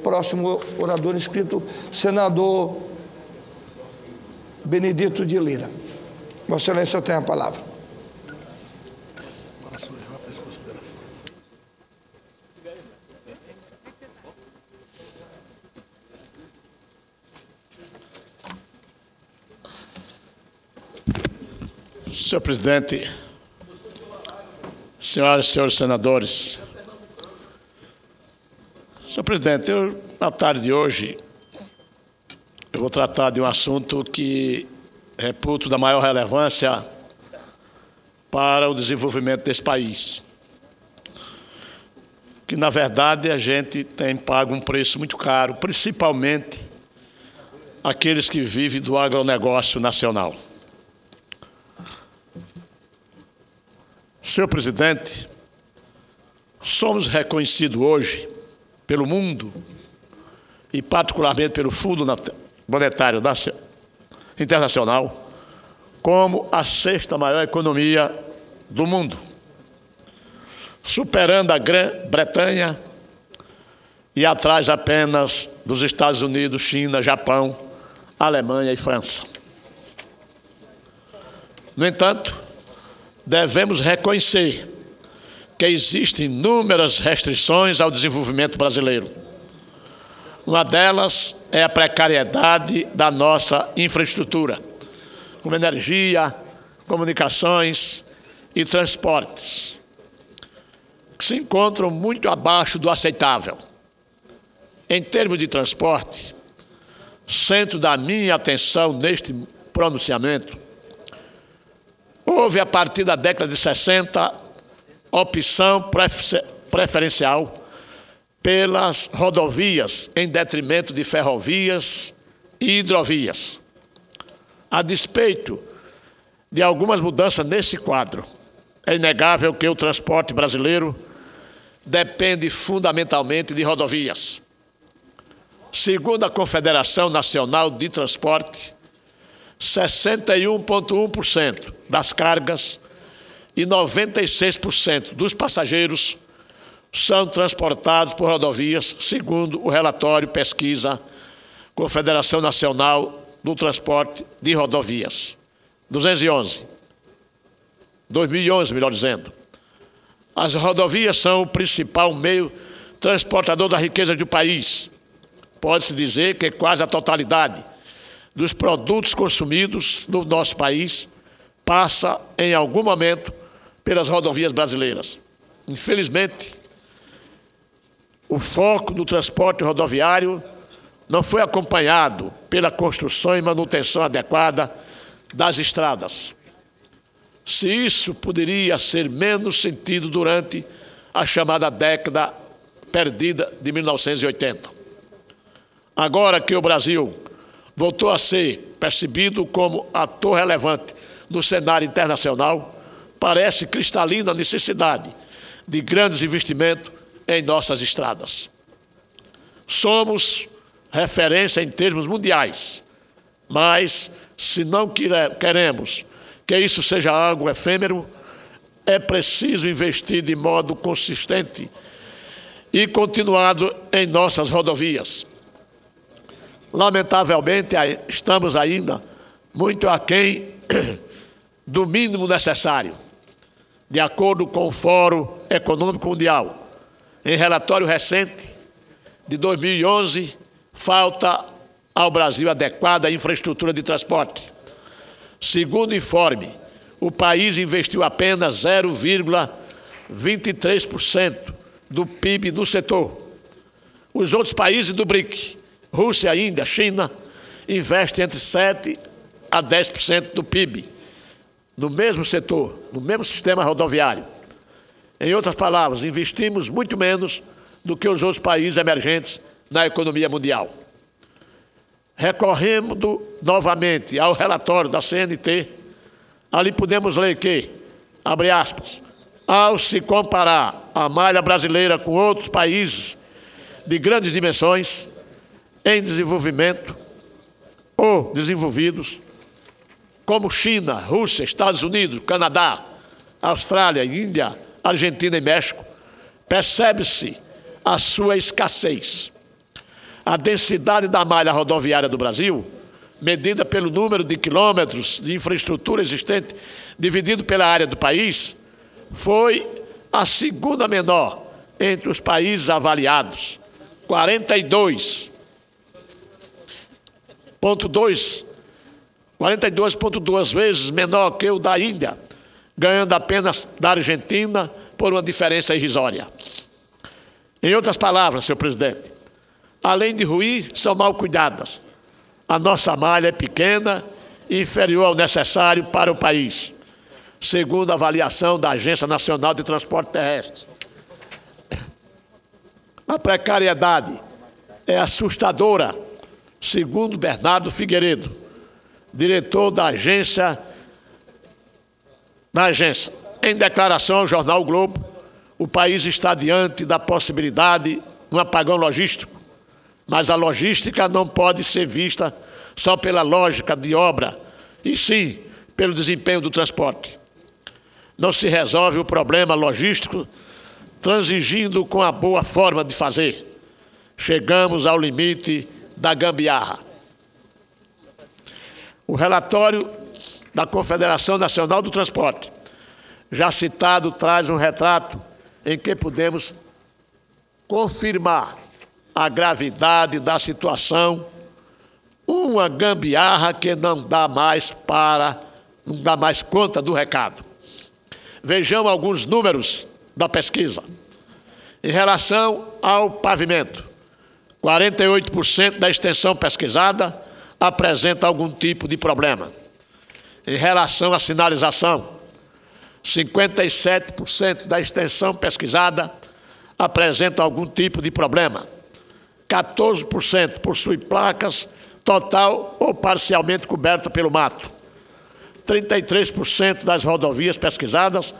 Próximo orador inscrito, senador Benedito de Lira. Vossa Excelência tem a palavra. Para suas rápidas considerações. Senhor presidente, senhoras e senhores senadores, senhor presidente, na tarde de hoje, eu vou tratar de um assunto que reputo da maior relevância para o desenvolvimento desse país. Que, na verdade, a gente tem pago um preço muito caro, principalmente aqueles que vivem do agronegócio nacional. Senhor presidente, somos reconhecidos hoje pelo mundo e particularmente pelo Fundo Monetário Internacional como a sexta maior economia do mundo, superando a Grã-Bretanha e atrás apenas dos Estados Unidos, China, Japão, Alemanha e França. No entanto, devemos reconhecer que existem inúmeras restrições ao desenvolvimento brasileiro. Uma delas é a precariedade da nossa infraestrutura, como energia, comunicações e transportes, que se encontram muito abaixo do aceitável. Em termos de transporte, centro da minha atenção neste pronunciamento, houve a partir da década de 60 opção preferencial pelas rodovias em detrimento de ferrovias e hidrovias. A despeito de algumas mudanças nesse quadro, é inegável que o transporte brasileiro depende fundamentalmente de rodovias. Segundo a Confederação Nacional de Transporte, 61,1% das cargas e 96% dos passageiros são transportados por rodovias, segundo o relatório pesquisa Confederação Nacional do Transporte de Rodovias, 2011, melhor dizendo. As rodovias são o principal meio transportador da riqueza do país. Pode-se dizer que quase a totalidade dos produtos consumidos no nosso país passa, em algum momento, pelas rodovias brasileiras. Infelizmente, o foco do transporte rodoviário não foi acompanhado pela construção e manutenção adequada das estradas. Se isso poderia ser menos sentido durante a chamada década perdida de 1980. Agora que o Brasil voltou a ser percebido como ator relevante no cenário internacional, parece cristalina a necessidade de grandes investimentos em nossas estradas. Somos referência em termos mundiais, mas se não queremos que isso seja algo efêmero, é preciso investir de modo consistente e continuado em nossas rodovias. Lamentavelmente, estamos ainda muito aquém do mínimo necessário, de acordo com o Fórum Econômico Mundial. Em relatório recente de 2011, falta ao Brasil adequada infraestrutura de transporte. Segundo o informe, o país investiu apenas 0,23% do PIB no setor. Os outros países do BRIC, Rússia, Índia, China, investem entre 7% a 10% do PIB no mesmo setor, no mesmo sistema rodoviário. Em outras palavras, investimos muito menos do que os outros países emergentes na economia mundial. Recorrendo novamente ao relatório da CNT, ali podemos ler que, abre aspas, ao se comparar a malha brasileira com outros países de grandes dimensões, em desenvolvimento ou desenvolvidos, como China, Rússia, Estados Unidos, Canadá, Austrália, Índia, Argentina e México, percebe-se a sua escassez. A densidade da malha rodoviária do Brasil, medida pelo número de quilômetros de infraestrutura existente dividido pela área do país, foi a segunda menor entre os países avaliados, 42,2 vezes menor que o da Índia, ganhando apenas da Argentina por uma diferença irrisória. Em outras palavras, senhor presidente, além de ruins, são mal cuidadas. A nossa malha é pequena e inferior ao necessário para o país, segundo a avaliação da Agência Nacional de Transporte Terrestre. A precariedade é assustadora, segundo Bernardo Figueiredo, diretor da agência. Em declaração ao jornal o Globo, o país está diante da possibilidade de um apagão logístico, mas a logística não pode ser vista só pela lógica de obra, e sim pelo desempenho do transporte. Não se resolve o problema logístico transigindo com a boa forma de fazer. Chegamos ao limite da gambiarra. O relatório da Confederação Nacional do Transporte, já citado, traz um retrato em que podemos confirmar a gravidade da situação, uma gambiarra que não dá mais conta do recado. Vejamos alguns números da pesquisa. Em relação ao pavimento, 48% da extensão pesquisada apresenta algum tipo de problema. Em relação à sinalização, 57% da extensão pesquisada apresenta algum tipo de problema. 14% possui placas total ou parcialmente cobertas pelo mato. 33% das rodovias pesquisadas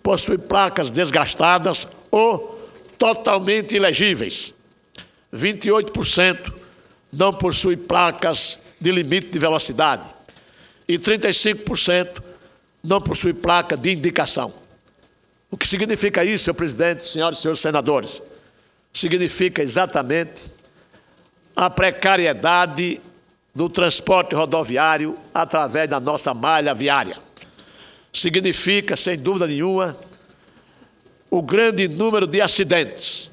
possuem placas desgastadas ou totalmente ilegíveis. 28% não possuem placas de limite de velocidade. E 35% não possuem placa de indicação. O que significa isso, senhor presidente, senhoras e senhores senadores? Significa exatamente a precariedade do transporte rodoviário através da nossa malha viária. Significa, sem dúvida nenhuma, o grande número de acidentes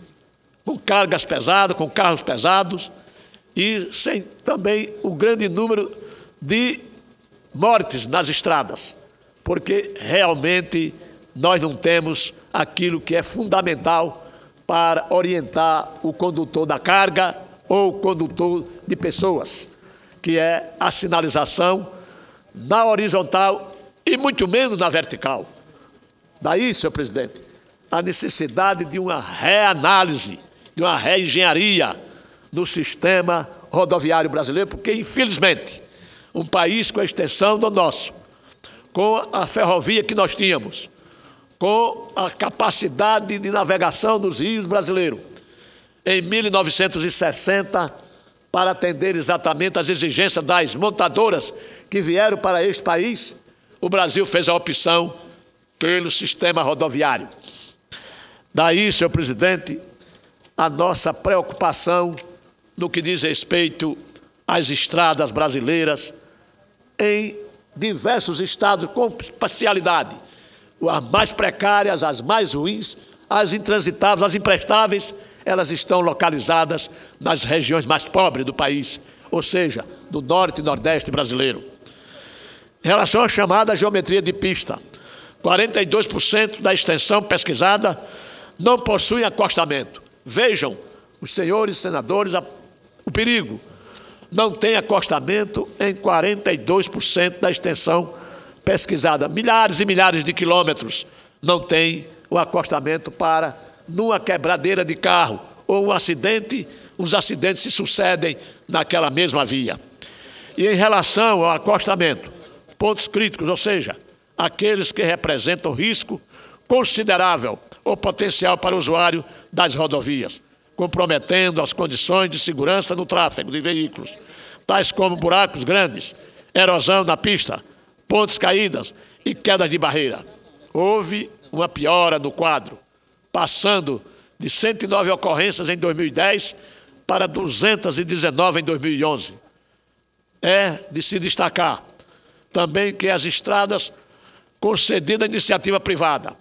com cargas pesadas, com carros pesados e também o grande número de mortes nas estradas, porque realmente nós não temos aquilo que é fundamental para orientar o condutor da carga ou o condutor de pessoas, que é a sinalização na horizontal e muito menos na vertical. Daí, senhor presidente, a necessidade de uma reanálise, de uma reengenharia no sistema rodoviário brasileiro, porque, infelizmente, um país com a extensão do nosso, com a ferrovia que nós tínhamos, com a capacidade de navegação dos rios brasileiros, em 1960, para atender exatamente às exigências das montadoras que vieram para este país, o Brasil fez a opção pelo sistema rodoviário. Daí, senhor presidente, a nossa preocupação no que diz respeito às estradas brasileiras em diversos estados com especialidade, as mais precárias, as mais ruins, as intransitáveis, as imprestáveis, elas estão localizadas nas regiões mais pobres do país, ou seja, do norte e nordeste brasileiro. Em relação à chamada geometria de pista, 42% da extensão pesquisada não possui acostamento. Vejam, os senhores senadores, o perigo. Não tem acostamento em 42% da extensão pesquisada. Milhares e milhares de quilômetros não tem o acostamento para, numa quebradeira de carro ou um acidente, os acidentes se sucedem naquela mesma via. E em relação ao acostamento, pontos críticos, ou seja, aqueles que representam risco considerável ou potencial para o usuário das rodovias, comprometendo as condições de segurança no tráfego de veículos, tais como buracos grandes, erosão na pista, pontes caídas e quedas de barreira. Houve uma piora no quadro, passando de 109 ocorrências em 2010 para 219 em 2011. É de se destacar também que as estradas concedidas à iniciativa privada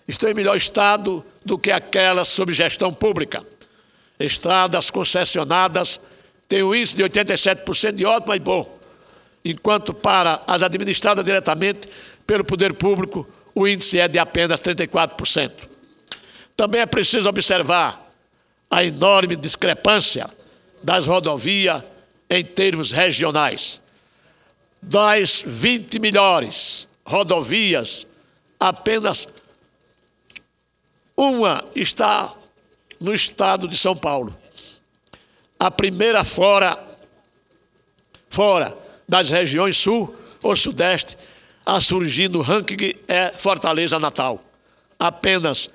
estão em melhor estado do que aquelas sob gestão pública. Estradas concessionadas têm um índice de 87% de ótimo e bom, enquanto para as administradas diretamente pelo poder público, o índice é de apenas 34%. Também é preciso observar a enorme discrepância das rodovias em termos regionais. Das 20 melhores rodovias, apenas uma está no estado de São Paulo. A primeira fora das regiões sul ou sudeste a surgir no ranking é Fortaleza Natal, apenas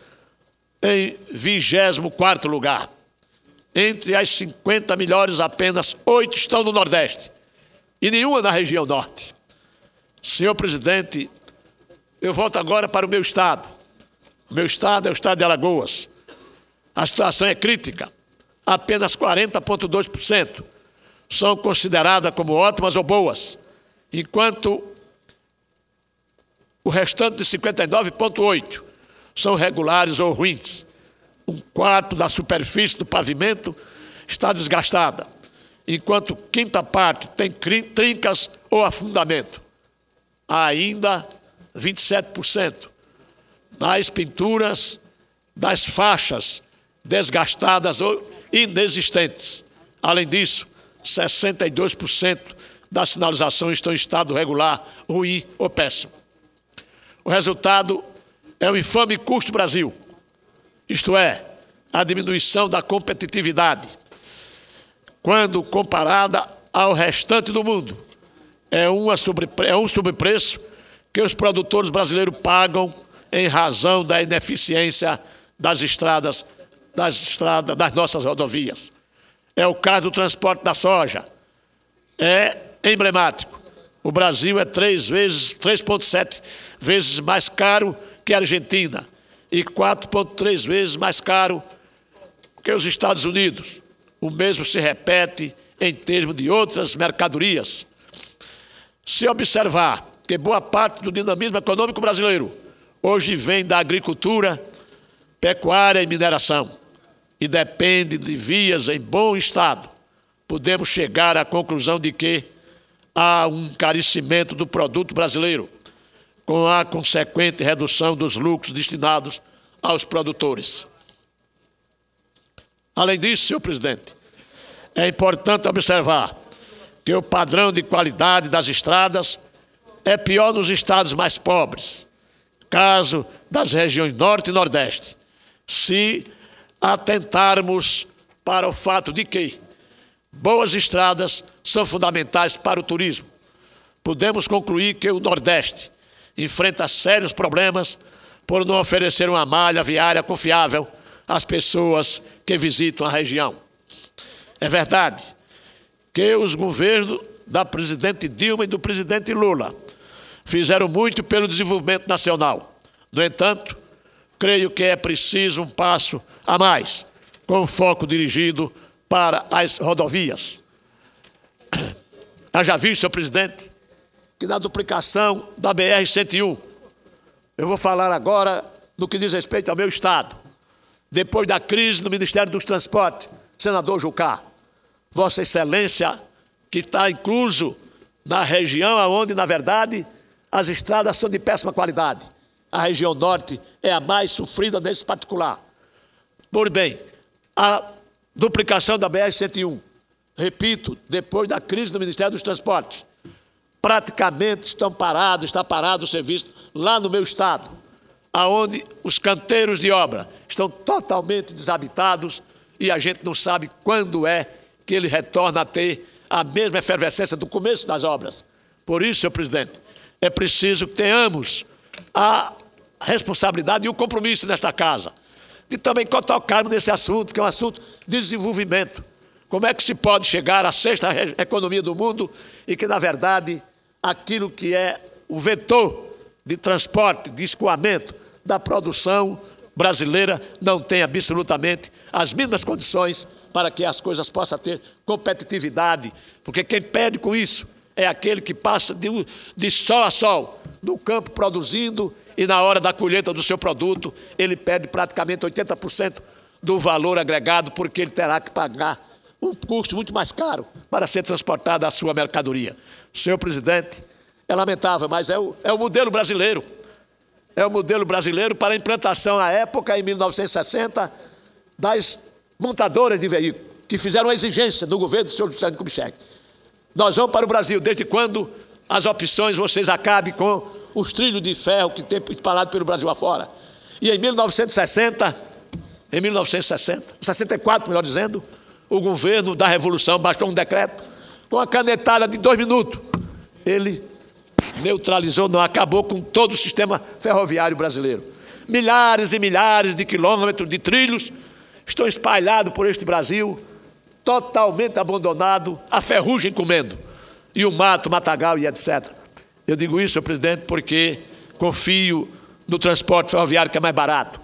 em 24º lugar. Entre as 50 melhores, apenas 8 estão no Nordeste e nenhuma na região Norte. Senhor presidente, eu volto agora para o meu estado. O meu estado é o estado de Alagoas. A situação é crítica. Apenas 40,2% são consideradas como ótimas ou boas, enquanto o restante de 59,8% são regulares ou ruins. 1/4 da superfície do pavimento está desgastada, enquanto quinta parte tem trincas ou afundamento. Há ainda 27% das pinturas das faixas desgastadas ou inexistentes. Além disso, 62% da sinalização estão em estado regular, ruim ou péssimo. O resultado é o infame custo Brasil, isto é, a diminuição da competitividade, quando comparada ao restante do mundo. É um sobrepreço que os produtores brasileiros pagam em razão da ineficiência das estradas, das nossas rodovias. É o caso do transporte da soja. É emblemático. O Brasil é 3,7 vezes mais caro que a Argentina e 4,3 vezes mais caro que os Estados Unidos. O mesmo se repete em termos de outras mercadorias. Se observar que boa parte do dinamismo econômico brasileiro hoje vem da agricultura, pecuária e mineração e depende de vias em bom estado, podemos chegar à conclusão de que há um encarecimento do produto brasileiro, com a consequente redução dos lucros destinados aos produtores. Além disso, senhor presidente, é importante observar que o padrão de qualidade das estradas é pior nos estados mais pobres, caso das regiões Norte e Nordeste, se atentarmos para o fato de que boas estradas são fundamentais para o turismo. Podemos concluir que o Nordeste enfrenta sérios problemas por não oferecer uma malha viária confiável às pessoas que visitam a região. É verdade que os governos da presidente Dilma e do presidente Lula fizeram muito pelo desenvolvimento nacional. No entanto, creio que é preciso um passo a mais, com foco dirigido para as rodovias. Já viu, senhor presidente, que na duplicação da BR-101, eu vou falar agora no que diz respeito ao meu estado, depois da crise no Ministério dos Transportes, senador Jucá, Vossa Excelência, que está incluso na região onde, na verdade, as estradas são de péssima qualidade. A região norte é a mais sofrida nesse particular. Pois bem, a duplicação da BR-101, repito, depois da crise no Ministério dos Transportes, praticamente está parado o serviço lá no meu estado, aonde os canteiros de obra estão totalmente desabitados e a gente não sabe quando é que ele retorna a ter a mesma efervescência do começo das obras. Por isso, senhor presidente, é preciso que tenhamos a responsabilidade e o compromisso nesta casa de também tocarmos nesse assunto, que é um assunto de desenvolvimento. Como é que se pode chegar à sexta economia do mundo e que, na verdade, aquilo que é o vetor de transporte, de escoamento, da produção, brasileira não tem absolutamente as mesmas condições para que as coisas possam ter competitividade, porque quem perde com isso é aquele que passa de sol a sol no campo produzindo e na hora da colheita do seu produto ele perde praticamente 80% do valor agregado, porque ele terá que pagar um custo muito mais caro para ser transportada a sua mercadoria. Senhor presidente, é lamentável, mas é o modelo brasileiro. É o modelo brasileiro para a implantação, à época, em 1960, das montadoras de veículos, que fizeram a exigência do governo do senhor Juscelino Kubitschek. Nós vamos para o Brasil, desde quando as opções vocês acabem com os trilhos de ferro que tem espalhado pelo Brasil afora. E em 64, melhor dizendo, o governo da Revolução baixou um decreto com a canetada de 2 minutos. Ele neutralizou, não acabou com todo o sistema ferroviário brasileiro. Milhares e milhares de quilômetros de trilhos estão espalhados por este Brasil, totalmente abandonado, a ferrugem comendo, e o mato, matagal e etc. Eu digo isso, senhor presidente, porque confio no transporte ferroviário, que é mais barato,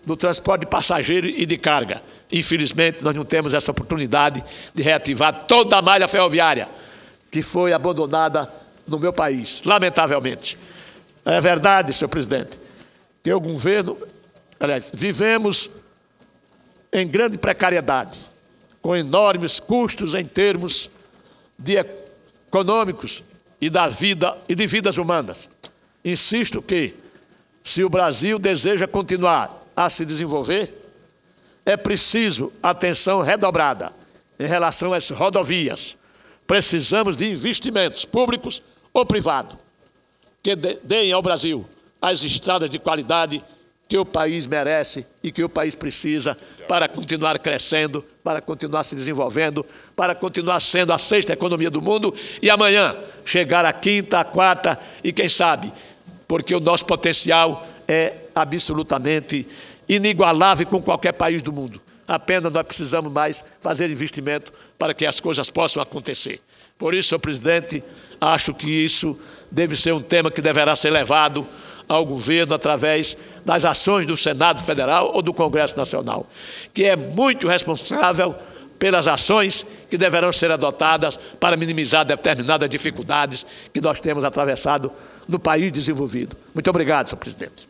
no transporte de passageiro e de carga. Infelizmente, nós não temos essa oportunidade de reativar toda a malha ferroviária que foi abandonada no meu país, lamentavelmente. É verdade, senhor presidente, que o governo, aliás, vivemos em grande precariedade, com enormes custos em termos de econômicos e da vida e de vidas humanas. Insisto que, se o Brasil deseja continuar a se desenvolver, é preciso atenção redobrada em relação às rodovias. Precisamos de investimentos públicos ou privados que deem ao Brasil as estradas de qualidade que o país merece e que o país precisa para continuar crescendo, para continuar se desenvolvendo, para continuar sendo a 6ª economia do mundo e amanhã chegar à 5ª, à 4ª e quem sabe, porque o nosso potencial é absolutamente inigualável com qualquer país do mundo. Apenas nós precisamos mais fazer investimento para que as coisas possam acontecer. Por isso, senhor presidente, acho que isso deve ser um tema que deverá ser levado ao governo através das ações do Senado Federal ou do Congresso Nacional, que é muito responsável pelas ações que deverão ser adotadas para minimizar determinadas dificuldades que nós temos atravessado no país desenvolvido. Muito obrigado, senhor presidente.